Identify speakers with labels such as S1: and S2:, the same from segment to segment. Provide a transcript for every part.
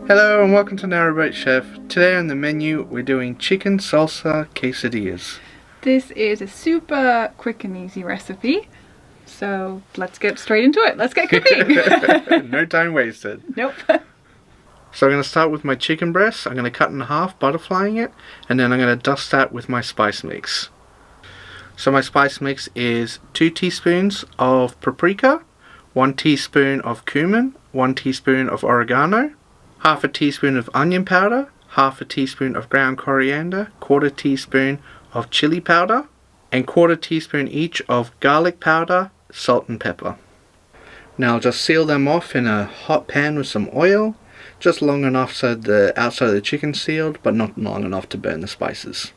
S1: Hello and welcome to Narrowboat Chef. Today on the menu we're doing chicken salsa quesadillas.
S2: This is a super quick and easy recipe, so let's get straight into it. Let's get cooking.
S1: No time wasted.
S2: Nope.
S1: So I'm going to start with my chicken breast. I'm going to cut in half, butterflying it, and then I'm going to dust that with my spice mix. So my spice mix is 2 teaspoons of paprika, 1 teaspoon of cumin, 1 teaspoon of oregano, half a teaspoon of onion powder, half a teaspoon of ground coriander, 1/4 teaspoon of chili powder, and 1/4 teaspoon each of garlic powder, salt and pepper. Now I'll just seal them off in a hot pan with some oil, just long enough so the outside of the chicken's sealed, but not long enough to burn the spices.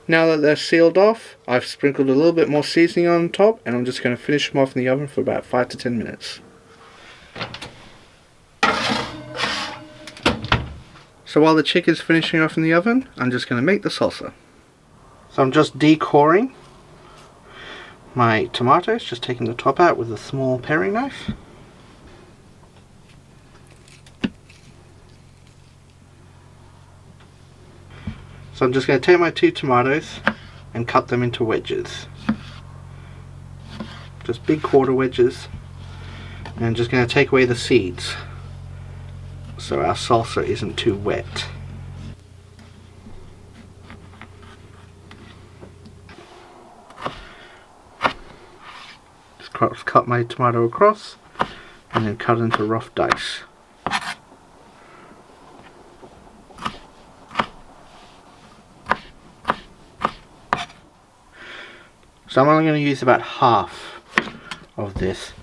S1: Now that they're sealed off, I've sprinkled a little bit more seasoning on top, and I'm just going to finish them off in the oven for about 5 to 10 minutes. So while the chicken's finishing off in the oven, I'm just going to make the salsa. So I'm just decoring my tomatoes, just taking the top out with a small paring knife. So I'm just going to take my 2 tomatoes and cut them into wedges. Just big 1/4 wedges. And I'm just going to take away the seeds so our salsa isn't too wet. Just cut my tomato across and then cut into rough dice. So I'm only going to use about half of this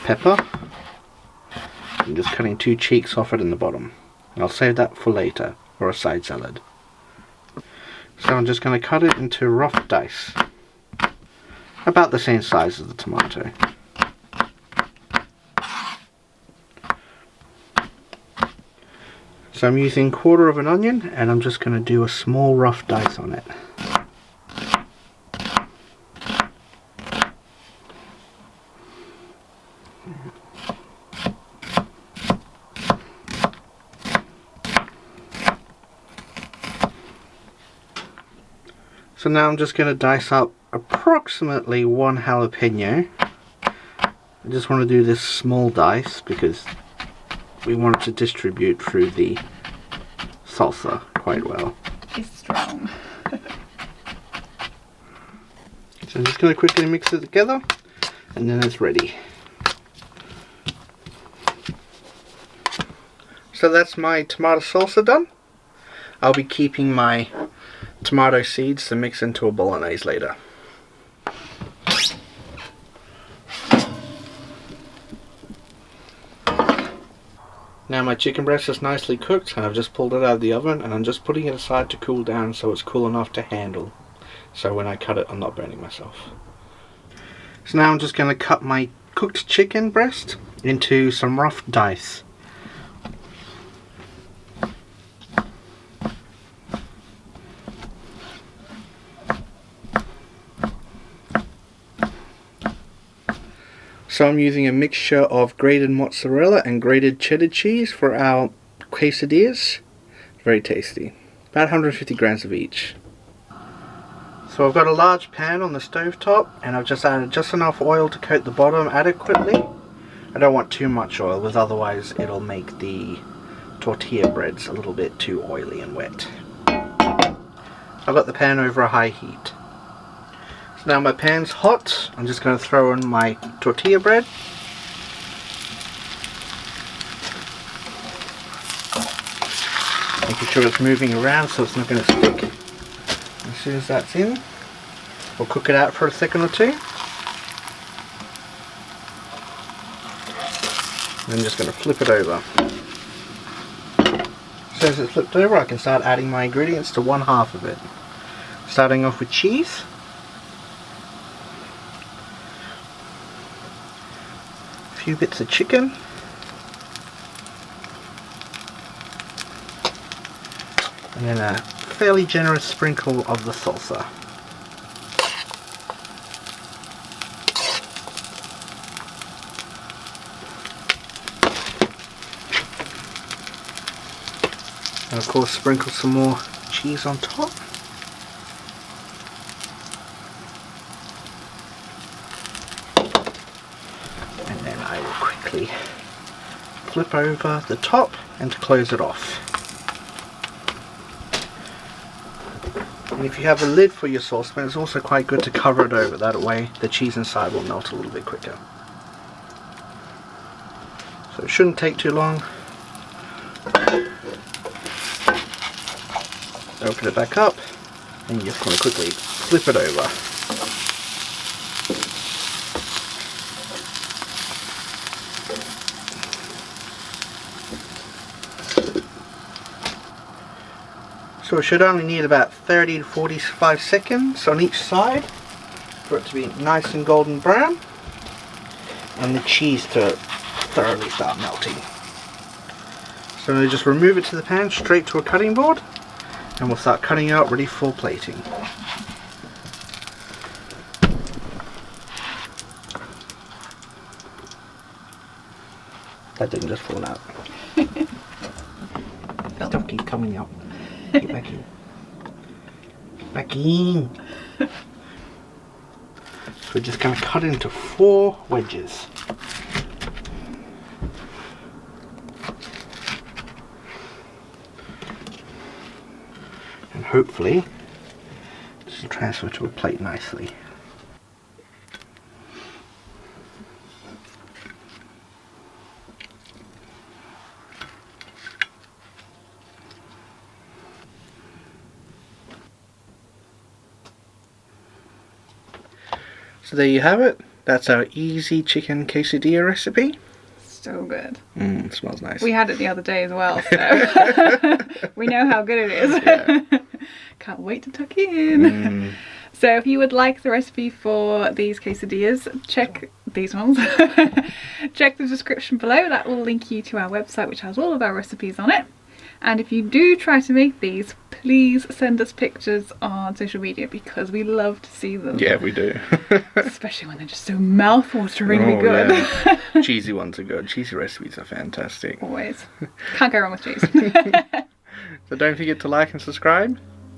S1: pepper. I'm just cutting 2 cheeks off it in the bottom. And I'll save that for later, or a side salad. So I'm just going to cut it into rough dice. About the same size as the tomato. So I'm using 1/4 of an onion, and I'm just going to do a small rough dice on it. So now I'm just going to dice up approximately 1 jalapeno. I just want to do this small dice because we want it to distribute through the salsa quite well.
S2: It's strong.
S1: So I'm just going to quickly mix it together and then it's ready. So that's my tomato salsa done. I'll be keeping my tomato seeds to mix into a bolognese later. Now my chicken breast is nicely cooked and I've just pulled it out of the oven, and I'm just putting it aside to cool down so it's cool enough to handle. So when I cut it I'm not burning myself. So now I'm just going to cut my cooked chicken breast into some rough dice. So I'm using a mixture of grated mozzarella and grated cheddar cheese for our quesadillas. Very tasty. About 150 grams of each. So I've got a large pan on the stove top, and I've just added just enough oil to coat the bottom adequately. I don't want too much oil, because otherwise it'll make the tortilla breads a little bit too oily and wet. I've got the pan over a high heat. So now my pan's hot, I'm just going to throw in my tortilla bread. Making sure it's moving around so it's not going to stick. As soon as that's in, we'll cook it out for a second or two. And I'm just going to flip it over. So as it's flipped over, I can start adding my ingredients to one half of it. Starting off with cheese. A few bits of chicken. And then a fairly generous sprinkle of the salsa. And of course sprinkle some more cheese on top. And then I will quickly flip over the top and close it off. And if you have a lid for your saucepan, it's also quite good to cover it over. That way the cheese inside will melt a little bit quicker. So it shouldn't take too long. Open it back up, and you just want to quickly flip it over. So it should only need about 30 to 45 seconds on each side for it to be nice and golden brown, and the cheese to thoroughly start melting. So just remove it to the pan, straight to a cutting board, and we'll start cutting out ready for plating. That didn't just fall out. Stuff keeps coming out. Get back in. Back in. So we're just going to cut it into 4 wedges. And hopefully this will transfer to a plate nicely. So there you have it. That's our easy chicken quesadilla recipe.
S2: So good.
S1: It smells nice.
S2: We had it the other day as well, so we know how good it is.
S1: Yeah.
S2: Can't wait to tuck in. So if you would like the recipe for these quesadillas, check these ones. Check the description below. That will link you to our website, which has all of our recipes on it. And if you do try to make these, please send us pictures on social media, because we love to see them.
S1: Yeah, we do.
S2: Especially when they're just so mouth-wateringly good.
S1: Yeah. Cheesy ones are good. Cheesy recipes are fantastic.
S2: Always. Can't go wrong with cheese.
S1: So don't forget to like and subscribe,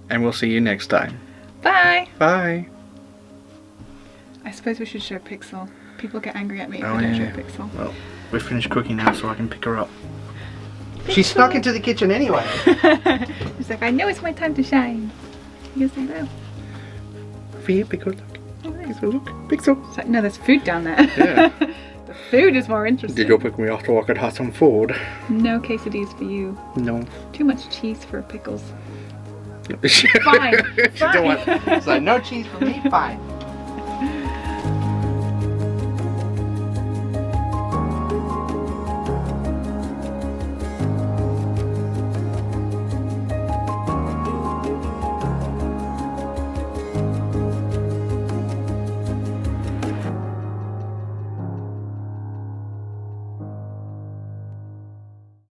S1: and we'll see you next time.
S2: Bye.
S1: Bye.
S2: I suppose we should show Pixel. People get angry at me if
S1: Oh,
S2: I don't
S1: yeah.
S2: show Pixel.
S1: Well, we're finished cooking now, so I can pick her up. She snuck into the kitchen anyway.
S2: She's like, I know it's my time to shine. Yes, I know.
S1: Fee, Pixel, look.
S2: Oh, nice.
S1: Pixel, look. Pixel.
S2: It's like, no, there's food down there.
S1: Yeah.
S2: The food is more interesting.
S1: Did you pick me off so I could have some food?
S2: No quesadillas for you.
S1: No.
S2: Too much cheese for pickles.
S1: Fine.
S2: Fine.
S1: She don't want. It's like, no cheese for me? Fine.